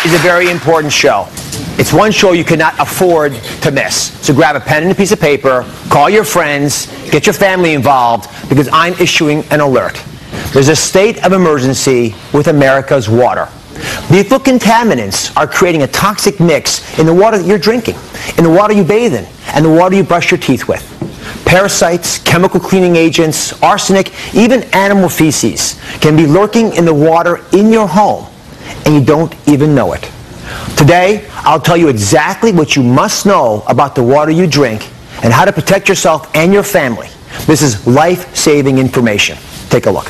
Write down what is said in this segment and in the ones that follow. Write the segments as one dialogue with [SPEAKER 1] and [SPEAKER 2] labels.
[SPEAKER 1] is a very important show. It's one show you cannot afford to miss. So grab a pen and a piece of paper, call your friends, get your family involved, because I'm issuing an alert. There's a state of emergency with America's water. Lethal contaminants are creating a toxic mix in the water that you're drinking, in the water you bathe in, and the water you brush your teeth with. Parasites, chemical cleaning agents, arsenic, even animal feces can be lurking in the water in your home, and you don't even know it. Today, I'll tell you exactly what you must know about the water you drink and how to protect yourself and your family. This is life-saving information. Take a look.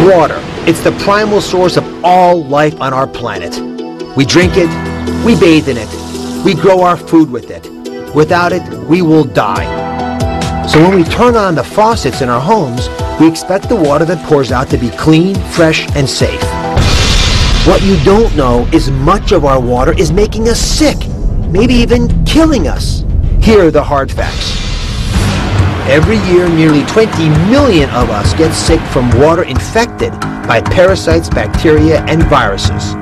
[SPEAKER 1] Water. It's the primal source of all life on our planet. We drink it, we bathe in it, we grow our food with it. Without it, we will die. So when we turn on the faucets in our homes, we expect the water that pours out to be clean, fresh, and safe. What you don't know is much of our water is making us sick, maybe even killing us. Here are the hard facts. Every year, nearly 20 million of us get sick from water infected by parasites, bacteria, and viruses.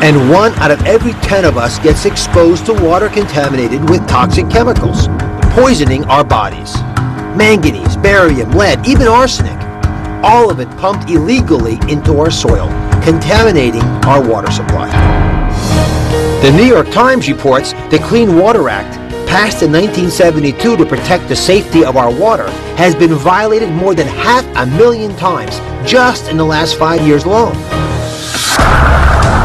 [SPEAKER 1] And 1 out of every 10 of us gets exposed to water contaminated with toxic chemicals, poisoning our bodies. Manganese, barium, lead, even arsenic. All of it pumped illegally into our soil, contaminating our water supply. The New York Times reports the Clean Water Act, passed in 1972 to protect the safety of our water, has been violated more than 500,000 times just in the last 5 years alone.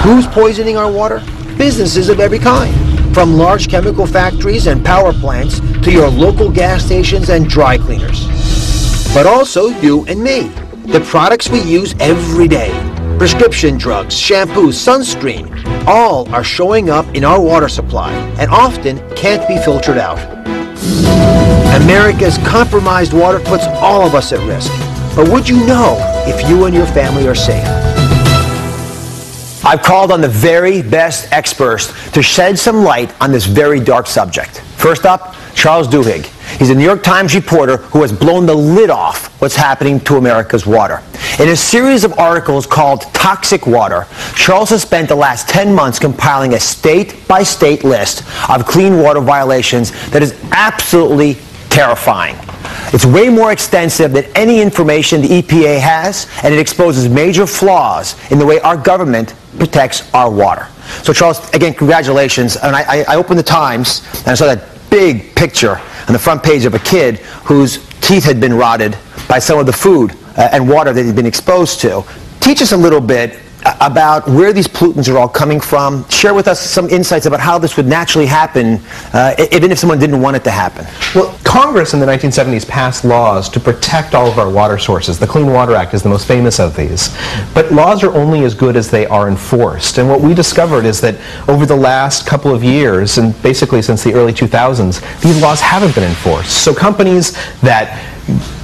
[SPEAKER 1] Who's poisoning our water? Businesses of every kind, from large chemical factories and power plants to your local gas stations and dry cleaners. But also you and me, the products we use every day. Prescription drugs, shampoos, sunscreen, all are showing up in our water supply and often can't be filtered out. America's compromised water puts all of us at risk. But would you know if you and your family are safe? I've called on the very best experts to shed some light on this very dark subject. First up, Charles Duhigg. He's a New York Times reporter who has blown the lid off what's happening to America's water. In a series of articles called Toxic Water, Charles has spent the last 10 months compiling a state-by-state list of clean water violations that is absolutely terrifying. It's way more extensive than any information the EPA has, and it exposes major flaws in the way our government protects our water. So Charles, again, congratulations. And I opened the Times, and I saw that big picture on the front page of a kid whose teeth had been rotted by some of the food and water that he'd been exposed to. Teach us a little bit about where these pollutants are all coming from. Share with us some insights about how this would naturally happen, even if someone didn't want it to happen.
[SPEAKER 2] Well, Congress in the 1970s passed laws to protect all of our water sources. The Clean Water Act is the most famous of these. But laws are only as good as they are enforced. And what we discovered is that over the last couple of years, and basically since the early 2000s, these laws haven't been enforced. So companies that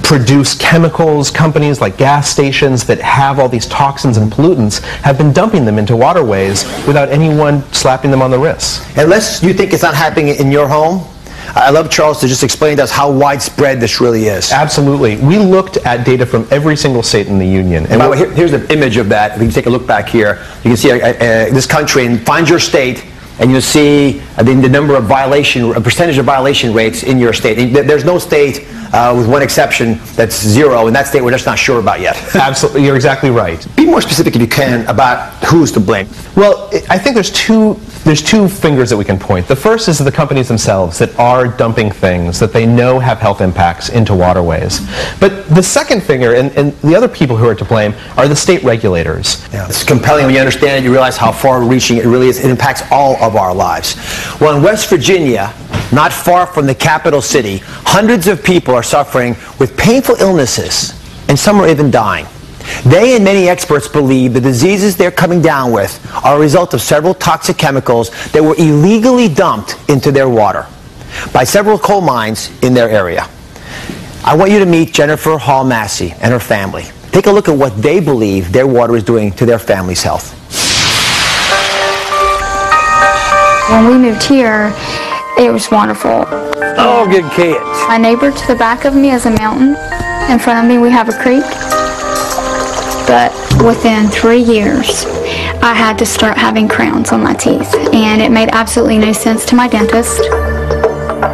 [SPEAKER 2] produce chemicals, companies like gas stations that have all these toxins and pollutants have been dumping them into waterways without anyone slapping them on the wrists.
[SPEAKER 1] Unless you think it's not happening in your home, I love Charles to just explain to us how widespread this really is.
[SPEAKER 2] Absolutely. We looked at data from every single state in the union.
[SPEAKER 1] And by the way, here's the image of that. If you take a look back here, you can see this country, and find your state, and you'll see the number of percentage of violation rates in your state. And there's no state, with one exception, that's zero, and that state we're just not sure about yet.
[SPEAKER 2] Absolutely, you're exactly right.
[SPEAKER 1] Be more specific if you can about who's to blame.
[SPEAKER 2] Well, I think there's two fingers that we can point. The first is the companies themselves that are dumping things that they know have health impacts into waterways. But the second finger, and the other people who are to blame, are the state regulators.
[SPEAKER 1] Yeah, it's compelling when you understand it, you realize how far-reaching it really is. It impacts all of our lives. Well, in West Virginia, not far from the capital city, hundreds of people are suffering with painful illnesses, and some are even dying. They and many experts believe the diseases they're coming down with are a result of several toxic chemicals that were illegally dumped into their water by several coal mines in their area. I want you to meet Jennifer Hall Massey and her family. Take a look at what they believe their water is doing to their family's health.
[SPEAKER 3] When we moved here, it was wonderful.
[SPEAKER 1] Oh, good kids.
[SPEAKER 3] My neighbor to the back of me is a mountain. In front of me we have a creek. But Within 3 years, I had to start having crowns on my teeth, and it made absolutely no sense to my dentist.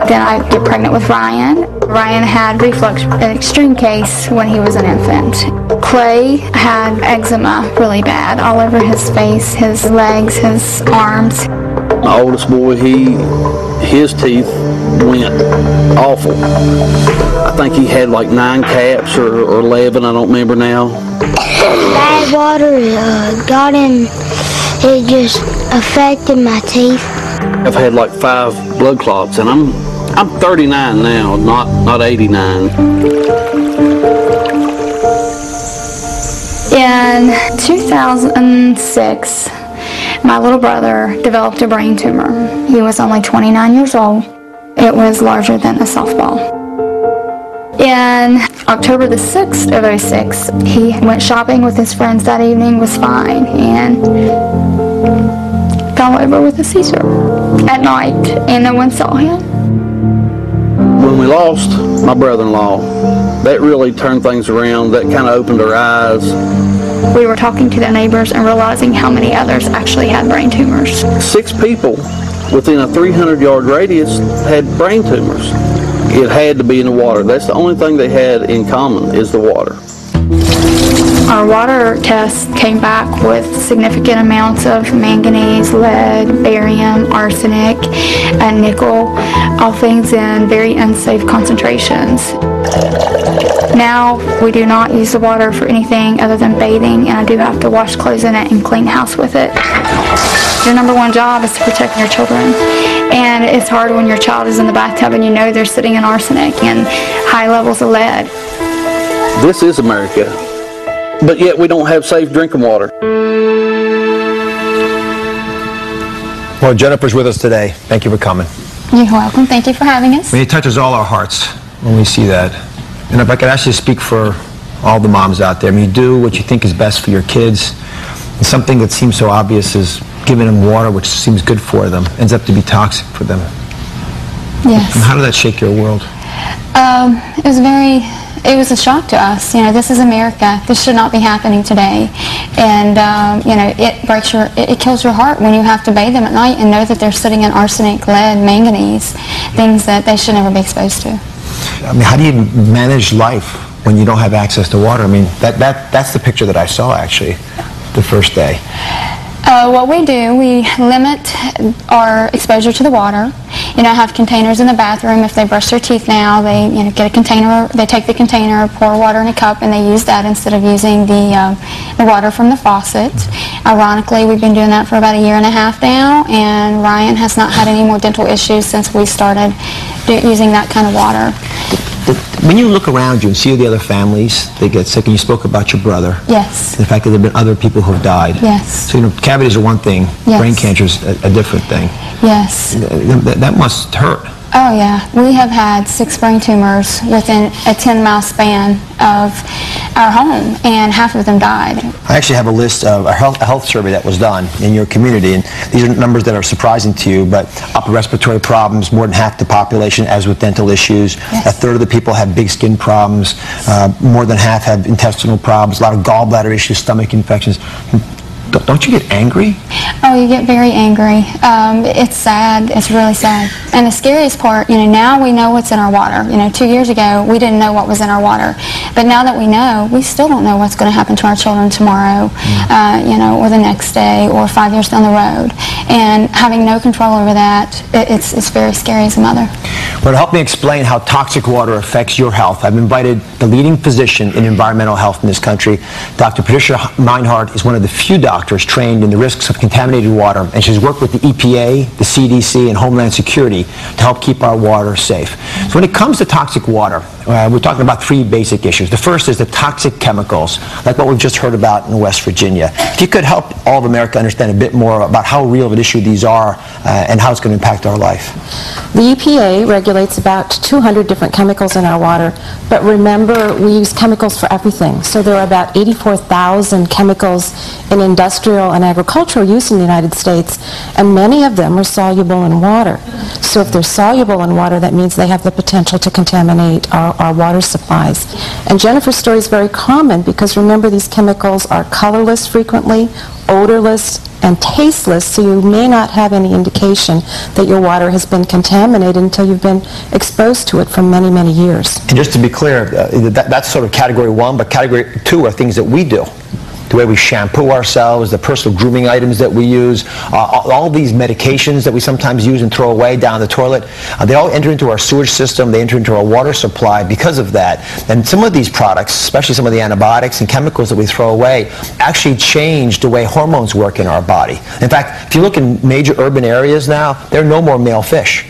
[SPEAKER 3] Then I get pregnant with Ryan. Ryan had reflux, an extreme case when he was an infant. Clay had eczema really bad all over his face, his legs, his arms.
[SPEAKER 4] My oldest boy, his teeth went awful. I think he had like 9 caps or 11, I don't remember now.
[SPEAKER 5] Bad water got in, it just affected my teeth.
[SPEAKER 4] I've had like 5 blood clots, and I'm 39 now, not 89.
[SPEAKER 3] In 2006, my little brother developed a brain tumor. He was only 29 years old. It was larger than a softball. In October the 6th of 06, he went shopping with his friends that evening, was fine, and fell over with a seizure at night, and no one saw him.
[SPEAKER 4] When we lost my brother-in-law, that really turned things around. That kind of opened our eyes.
[SPEAKER 3] We were talking to the neighbors and realizing how many others actually had brain tumors.
[SPEAKER 4] 6 people within a 300-yard radius had brain tumors. It had to be in the water. That's the only thing they had in common, is the water.
[SPEAKER 3] Our water test came back with significant amounts of manganese, lead, barium, arsenic, and nickel, all things in very unsafe concentrations. Now we do not use the water for anything other than bathing, and I do have to wash clothes in it and clean the house with it. Your number one job is to protect your children, and it's hard when your child is in the bathtub and you know they're sitting in arsenic and high levels of lead.
[SPEAKER 4] This is America, but yet we don't have safe drinking water.
[SPEAKER 1] Well, Jennifer's with us today. Thank you for coming.
[SPEAKER 3] You're welcome. Thank you for having us.
[SPEAKER 1] I mean, it touches all our hearts when we see that. And if I could ask you to speak for all the moms out there, I mean, you do what you think is best for your kids. And something that seems so obvious is giving them water, which seems good for them, ends up to be toxic for them.
[SPEAKER 6] Yes.
[SPEAKER 1] And how did that shake your world?
[SPEAKER 6] It was a shock to us. You know, this is America. This should not be happening today. And, you know, it kills your heart when you have to bathe them at night and know that they're sitting in arsenic, lead, manganese, things that they should never be exposed to.
[SPEAKER 1] I mean, how do you manage life when you don't have access to water? I mean, that's the picture that I saw, actually, the first day.
[SPEAKER 6] What we do, we limit our exposure to the water. You know, I have containers in the bathroom. If they brush their teeth now, they get a container. They take the container, pour water in a cup, and they use that instead of using the water from the faucet. Ironically, we've been doing that for about 1.5 years now, and Ryan has not had any more dental issues since we started using that kind of water.
[SPEAKER 1] When you look around you and see the other families that get sick, and you spoke about your brother.
[SPEAKER 6] Yes.
[SPEAKER 1] The fact that there have been other people who have died.
[SPEAKER 6] Yes.
[SPEAKER 1] So, you know, cavities are one thing.
[SPEAKER 6] Yes.
[SPEAKER 1] Brain cancer is a different thing.
[SPEAKER 6] Yes.
[SPEAKER 1] That must hurt.
[SPEAKER 6] Oh, yeah. We have had 6 brain tumors within a 10-mile span of our home, and half of them died.
[SPEAKER 1] I actually have a list of a health survey that was done in your community, and these are numbers that are surprising to you, but upper respiratory problems, more than half the population, as with dental issues.
[SPEAKER 6] Yes.
[SPEAKER 1] A third of the people have big skin problems. More than half have intestinal problems, a lot of gallbladder issues, stomach infections. Don't you get angry?
[SPEAKER 6] Oh, you get very angry. It's sad. It's really sad. And the scariest part, you know, now we know what's in our water. You know, 2 years ago, we didn't know what was in our water. But now that we know, we still don't know what's going to happen to our children tomorrow, you know, or the next day, or 5 years down the road. And having no control over that, it's very scary as a mother.
[SPEAKER 1] Well, to help me explain how toxic water affects your health, I've invited the leading physician in environmental health in this country. Dr. Patricia Meinhardt is one of the few doctors trained in the risks of contaminated water, and she's worked with the EPA, the CDC, and Homeland Security to help keep our water safe. So when it comes to toxic water, we're talking about 3 basic issues. The first is the toxic chemicals, like what we've just heard about in West Virginia. If you could help all of America understand a bit more about how real of an issue these are and how it's going to impact our life.
[SPEAKER 7] The EPA regulates about 200 different chemicals in our water, but remember, we use chemicals for everything. So there are about 84,000 chemicals in industrial and agricultural use in the United States, and many of them are soluble in water. So if they're soluble in water, that means they have the potential to contaminate our water supplies. And Jennifer's story is very common because remember, these chemicals are colorless frequently, odorless, and tasteless, so you may not have any indication that your water has been contaminated until you've been exposed to it for many, many years.
[SPEAKER 1] And just to be clear, that's sort of category 1, but category 2 are things that we do. The way we shampoo ourselves, the personal grooming items that we use, all these medications that we sometimes use and throw away down the toilet, they all enter into our sewage system, they enter into our water supply because of that. And some of these products, especially some of the antibiotics and chemicals that we throw away, actually change the way hormones work in our body. In fact, if you look in major urban areas now, there are no more male fish.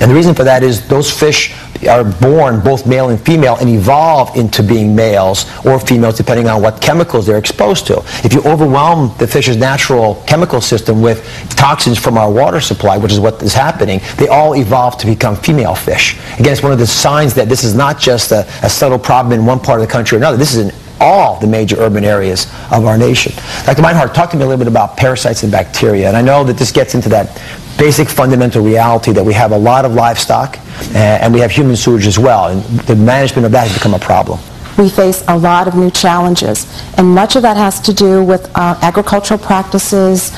[SPEAKER 1] And the reason for that is those fish are born both male and female and evolve into being males or females depending on what chemicals they're exposed to. If you overwhelm the fish's natural chemical system with toxins from our water supply, which is what is happening, they all evolve to become female fish. Again, it's one of the signs that this is not just a subtle problem in one part of the country or another. This is in all the major urban areas of our nation. Dr. Meinhardt, talk to me a little bit about parasites and bacteria. And I know that this gets into that basic fundamental reality that we have a lot of livestock and we have human sewage as well. And the management of that has become a problem.
[SPEAKER 7] We face a lot of new challenges, and much of that has to do with agricultural practices,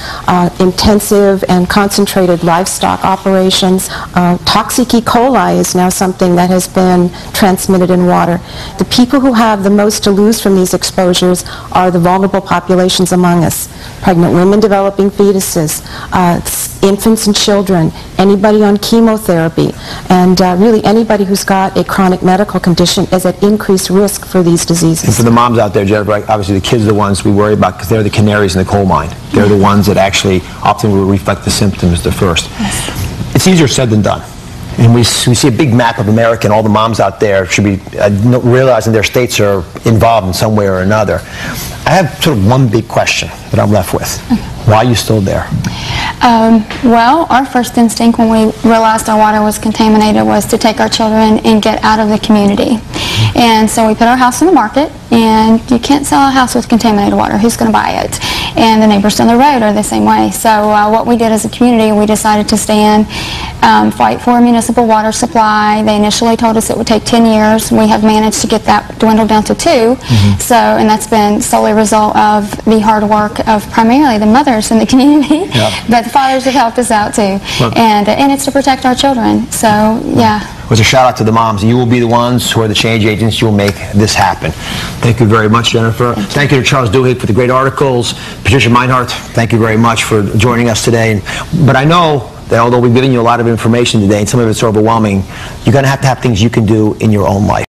[SPEAKER 7] intensive and concentrated livestock operations. Toxic E. coli is now something that has been transmitted in water. The people who have the most to lose from these exposures are the vulnerable populations among us. Pregnant women developing fetuses, infants and children, anybody on chemotherapy, and really anybody who's got a chronic medical condition is at increased risk for these diseases.
[SPEAKER 1] And for the moms out there, Jennifer, obviously the kids are the ones we worry about because they're the canaries in the coal mine. They're the ones that actually often will reflect the symptoms the first. It's easier said than done. And we see a big map of America, and all the moms out there should be realizing their states are involved in some way or another. I have sort of one big question that I'm left with. Why are you still there?
[SPEAKER 6] Well, our first instinct when we realized our water was contaminated was to take our children and get out of the community. And so we put our house on the market, and you can't sell a house with contaminated water. Who's going to buy it? And the neighbors down the road are the same way. So what we did as a community, we decided to stand, fight for a municipal water supply. They initially told us it would take 10 years. We have managed to get that dwindled down to 2. So, and that's been solely a result of the hard work of primarily the mothers in the community, but the fathers have helped us out too. And it's to protect our children. So, yeah.
[SPEAKER 1] It was a shout out to the moms. You will be the ones who are the change agents. You will make this happen. Thank you very much, Jennifer. Thank you to Charles Duhigg for the great articles. Patricia Meinhardt, thank you very much for joining us today. But I know that although we've given you a lot of information today and some of it's overwhelming, you're going to have things you can do in your own life.